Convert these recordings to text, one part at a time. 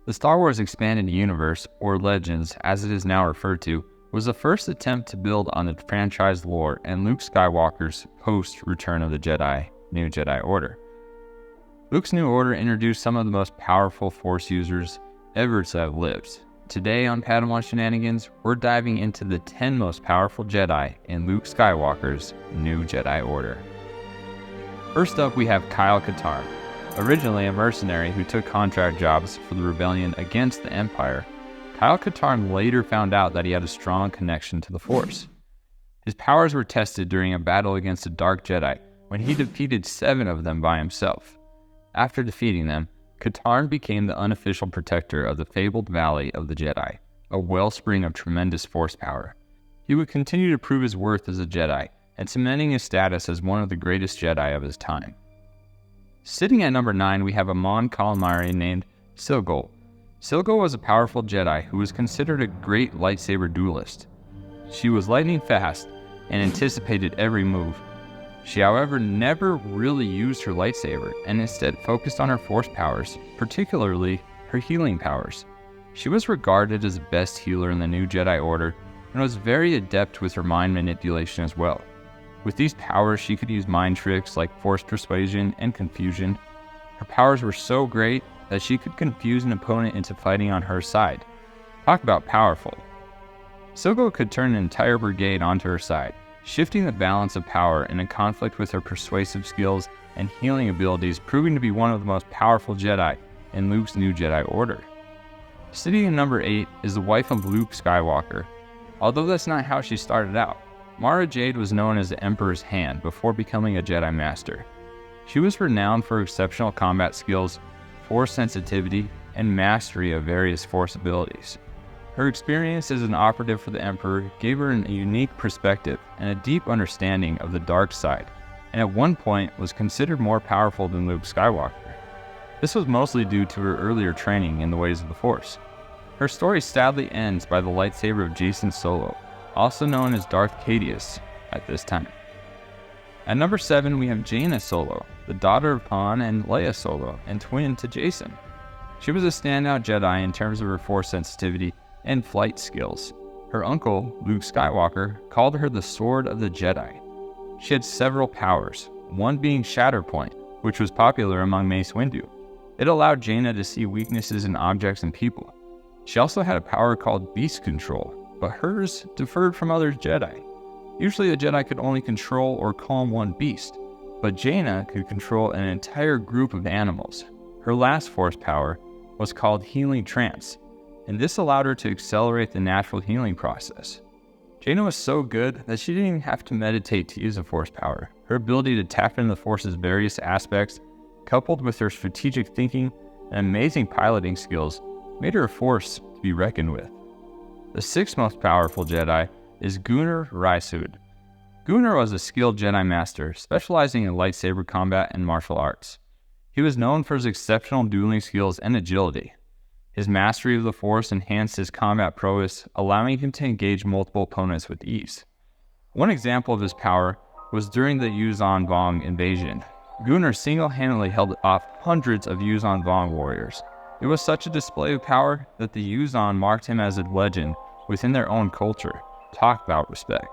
The Star Wars Expanded Universe, or Legends as it is now referred to, was the first attempt to build on the franchise lore and Luke Skywalker's post-Return of the Jedi, New Jedi Order. Luke's New Order introduced some of the most powerful Force users ever to have lived. Today on Padawan Shenanigans, we're diving into the 10 most powerful Jedi in Luke Skywalker's New Jedi Order. First up, we have Kyle Katarn. Originally a mercenary who took contract jobs for the rebellion against the Empire, Kyle Katarn later found out that he had a strong connection to the Force. His powers were tested during a battle against a Dark Jedi when he defeated 7 of them by himself. After defeating them, Katarn became the unofficial protector of the fabled Valley of the Jedi, a wellspring of tremendous Force power. He would continue to prove his worth as a Jedi, and cementing his status as one of the greatest Jedi of his time. Sitting at number 9, we have a Mon Calamari named Silgul. Silgul was a powerful Jedi who was considered a great lightsaber duelist. She was lightning fast and anticipated every move. She, however, never really used her lightsaber and instead focused on her Force powers, particularly her healing powers. She was regarded as the best healer in the New Jedi Order and was very adept with her mind manipulation as well. With these powers, she could use mind tricks like Force persuasion and confusion. Her powers were so great that she could confuse an opponent into fighting on her side. Talk about powerful. Silgul could turn an entire brigade onto her side, shifting the balance of power in a conflict with her persuasive skills and healing abilities, proving to be one of the most powerful Jedi in Luke's New Jedi Order. Sitting in number 8 is the wife of Luke Skywalker. Although that's not how she started out, Mara Jade was known as the Emperor's Hand before becoming a Jedi Master. She was renowned for exceptional combat skills, Force sensitivity, and mastery of various Force abilities. Her experience as an operative for the Emperor gave her a unique perspective and a deep understanding of the dark side, and at one point was considered more powerful than Luke Skywalker. This was mostly due to her earlier training in the ways of the Force. Her story sadly ends by the lightsaber of Jaina Solo, also known as Darth Caedus at this time. At number 7, we have Jaina Solo, the daughter of Han and Leia Solo, and twin to Jacen. She was a standout Jedi in terms of her Force sensitivity and flight skills. Her uncle, Luke Skywalker, called her the Sword of the Jedi. She had several powers, one being Shatterpoint, which was popular among Mace Windu. It allowed Jaina to see weaknesses in objects and people. She also had a power called Beast Control, but hers differed from other Jedi. Usually a Jedi could only control or calm one beast, but Jaina could control an entire group of animals. Her last Force power was called Healing Trance, and this allowed her to accelerate the natural healing process. Jaina was so good that she didn't even have to meditate to use a Force power. Her ability to tap into the Force's various aspects, coupled with her strategic thinking and amazing piloting skills, made her a force to be reckoned with. The 6th most powerful Jedi is Gunnar Rhysud. Gunnar was a skilled Jedi Master, specializing in lightsaber combat and martial arts. He was known for his exceptional dueling skills and agility. His mastery of the Force enhanced his combat prowess, allowing him to engage multiple opponents with ease. One example of his power was during the Yuuzhan Vong invasion. Gunnar single-handedly held off hundreds of Yuuzhan Vong warriors. It was such a display of power that the Yuuzhan marked him as a legend within their own culture. Talk about respect.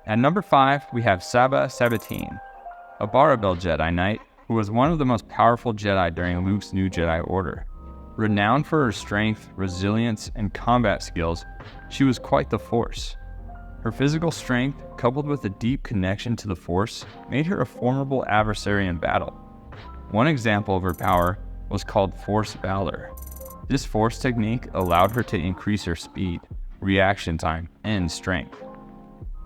At number 5, we have Saba Sebatyne, a Barabel Jedi Knight who was one of the most powerful Jedi during Luke's New Jedi Order. Renowned for her strength, resilience, and combat skills, she was quite the force. Her physical strength, coupled with a deep connection to the Force, made her a formidable adversary in battle. One example of her power was called Force Valor. This Force technique allowed her to increase her speed, reaction time, and strength.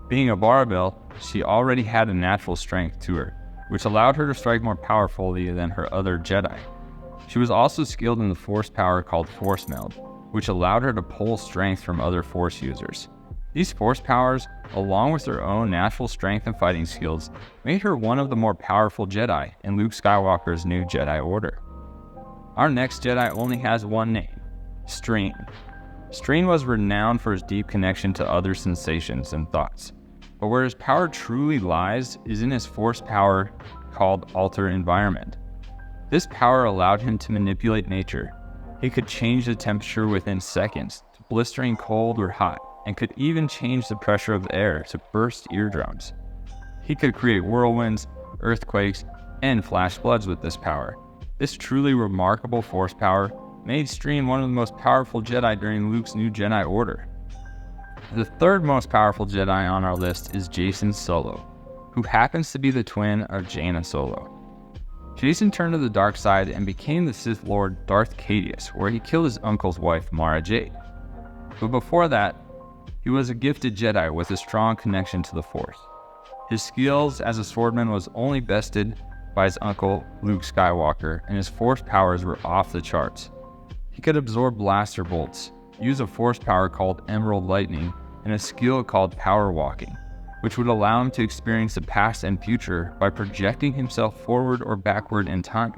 Being a Barabel, she already had a natural strength to her, which allowed her to strike more powerfully than her other Jedi. She was also skilled in the Force power called Force Meld, which allowed her to pull strength from other Force users. These Force powers, along with her own natural strength and fighting skills, made her one of the more powerful Jedi in Luke Skywalker's New Jedi Order. Our next Jedi only has one name, Streen. Streen was renowned for his deep connection to other sensations and thoughts, but where his power truly lies is in his Force power called Alter Environment. This power allowed him to manipulate nature. He could change the temperature within seconds to blistering cold or hot, and could even change the pressure of the air to burst eardrums. He could create whirlwinds, earthquakes, and flash floods with this power. This truly remarkable force power made Streen one of the most powerful Jedi during Luke's new Jedi Order. The third most powerful Jedi on our list is Jaina Solo, who happens to be the twin of Jaina Solo. Jason turned to the dark side and became the Sith Lord Darth Caedus, where he killed his uncle's wife, Mara Jade. But before that, he was a gifted Jedi with a strong connection to the Force. His skills as a swordman was only bested by his uncle, Luke Skywalker, and his Force powers were off the charts. He could absorb blaster bolts, use a Force power called Emerald Lightning, and a skill called Power Walking, which would allow him to experience the past and future by projecting himself forward or backward in time.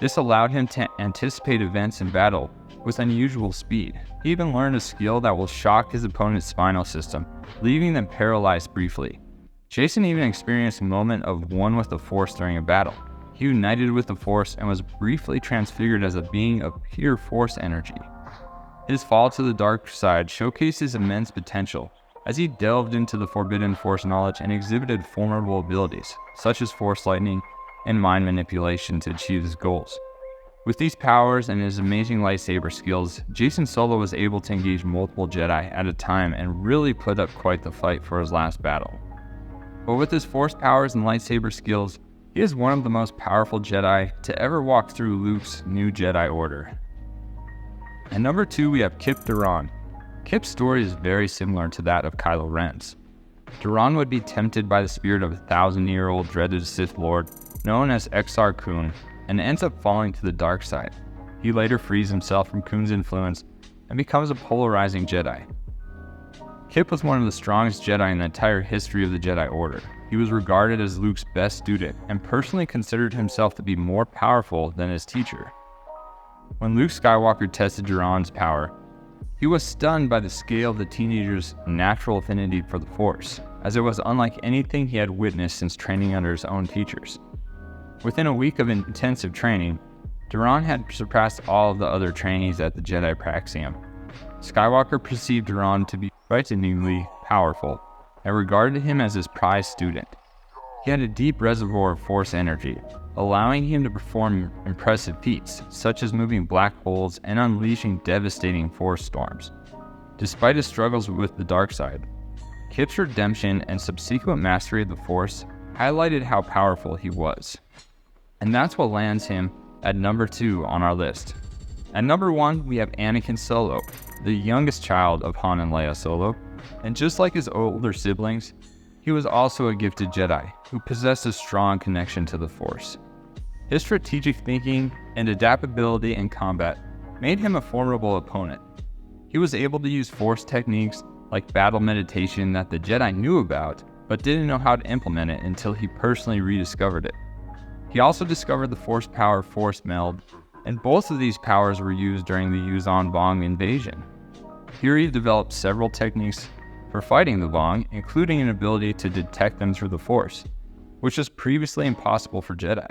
This allowed him to anticipate events in battle with unusual speed. He even learned a skill that will shock his opponent's spinal system, leaving them paralyzed briefly. Jason even experienced a moment of one with the Force during a battle. He united with the Force and was briefly transfigured as a being of pure Force energy. His fall to the dark side showcased his immense potential, as he delved into the forbidden Force knowledge and exhibited formidable abilities, such as Force Lightning and mind manipulation to achieve his goals. With these powers and his amazing lightsaber skills, Jaina Solo was able to engage multiple Jedi at a time and really put up quite the fight for his last battle. But with his Force powers and lightsaber skills, he is one of the most powerful Jedi to ever walk through Luke's new Jedi Order. At number 2, we have Kyp Durron. Kyp's story is very similar to that of Kylo Ren's. Durron would be tempted by the spirit of a 1,000-year-old dreaded Sith Lord known as Exar Kun, and ends up falling to the dark side. He later frees himself from Kun's influence and becomes a polarizing Jedi. Kyp was one of the strongest Jedi in the entire history of the Jedi Order. He was regarded as Luke's best student and personally considered himself to be more powerful than his teacher. When Luke Skywalker tested Durron's power, he was stunned by the scale of the teenager's natural affinity for the Force, as it was unlike anything he had witnessed since training under his own teachers. Within a week of intensive training, Durron had surpassed all of the other trainees at the Jedi Praxium. Skywalker perceived Durron to be frighteningly powerful and regarded him as his prized student. He had a deep reservoir of Force energy, allowing him to perform impressive feats, such as moving black holes and unleashing devastating Force storms. Despite his struggles with the dark side, Kyp's redemption and subsequent mastery of the Force highlighted how powerful he was. And that's what lands him at number 2 on our list. At number 1, we have Anakin Solo, the youngest child of Han and Leia Solo, and just like his older siblings, he was also a gifted Jedi who possessed a strong connection to the Force. His strategic thinking and adaptability in combat made him a formidable opponent. He was able to use Force techniques like battle meditation that the Jedi knew about, but didn't know how to implement it until he personally rediscovered it. He also discovered the Force power Force Meld, and both of these powers were used during the Yuuzhan Vong invasion. Here he developed several techniques for fighting the Vong, including an ability to detect them through the Force, which was previously impossible for Jedi.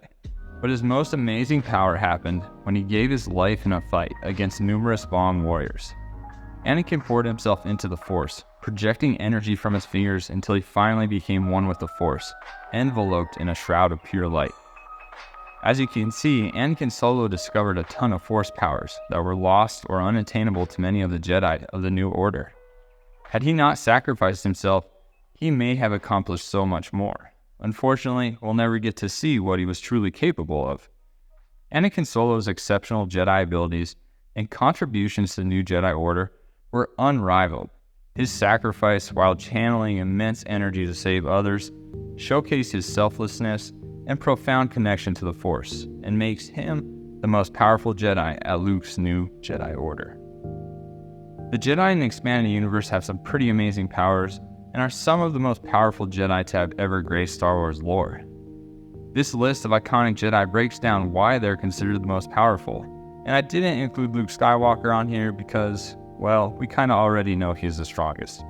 But his most amazing power happened when he gave his life in a fight against numerous Vong warriors. Anakin poured himself into the Force, projecting energy from his fingers until he finally became one with the Force, enveloped in a shroud of pure light. As you can see, Anakin Solo discovered a ton of Force powers that were lost or unattainable to many of the Jedi of the New Order. Had he not sacrificed himself, he may have accomplished so much more. Unfortunately, we'll never get to see what he was truly capable of. Anakin Solo's exceptional Jedi abilities and contributions to the New Jedi Order were unrivaled. His sacrifice while channeling immense energy to save others showcased his selflessness and profound connection to the Force, and makes him the most powerful Jedi at Luke's new Jedi Order. The Jedi in the expanded universe have some pretty amazing powers, and are some of the most powerful Jedi to have ever graced Star Wars lore. This list of iconic Jedi breaks down why they're considered the most powerful, and I didn't include Luke Skywalker on here because, well, we kinda already know he's the strongest.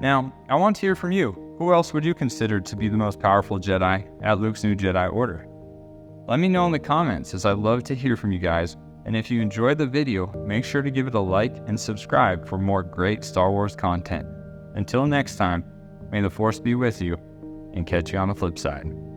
Now, I want to hear from you. Who else would you consider to be the most powerful Jedi at Luke's new Jedi Order? Let me know in the comments, as I'd love to hear from you guys And if you enjoyed the video, make sure to give it a like and subscribe for more great Star Wars content. Until next time, may the Force be with you, and catch you on the flip side.